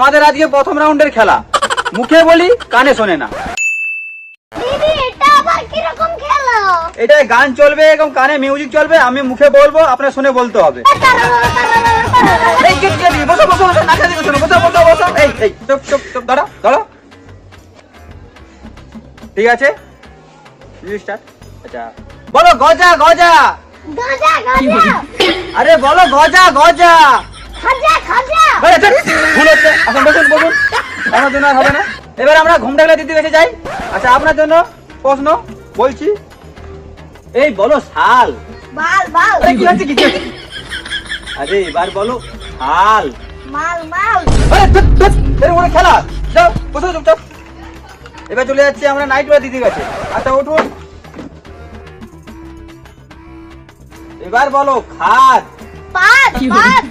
আমাদের আজকে প্রথম রাউন্ডের খেলা, মুখে বলি কানে শোনে না। দিদি এটা আবার কি রকম খেলা? এটায় গান চলবে এবং কানে মিউজিক চলবে, আমি মুখে বলবো, আপনার শুনে বলতে হবে। এই কে কে দিদি, বসো বসো বসো, নাচা দিকে শোনো, বসো বসো বসো। এই এই চুপ চুপ চুপ, দাঁড়া দাঁড়া। ঠিক আছে, মিউজিক স্টার্ট। আচ্ছা বলো গজা গজা। গজা গজা আরে বলো গজা গজা। খাজা খাজা। আরে আচ্ছা, ভুল হচ্ছে, এখন বসুন বসুন, আমার জন্য আর হবে না। এবার আমরা ঘুমটাগলা দিতে কাছে যাই। আচ্ছা আপনার জন্য প্রশ্ন বলছি, এই বলো শাল। বাল বাল। আরে কি হচ্ছে কি হচ্ছে? আরে এবার বলো শাল। মাল মাল। আরে ধুত ধুত, এর ওরে খেলা, যাও বসো চুপচাপ। এবার চলে যাচ্ছি আমরা নাইট ওয়ার দিতে গেছে। আচ্ছা উঠুন, এবার বলো খাদ। পাত পাত।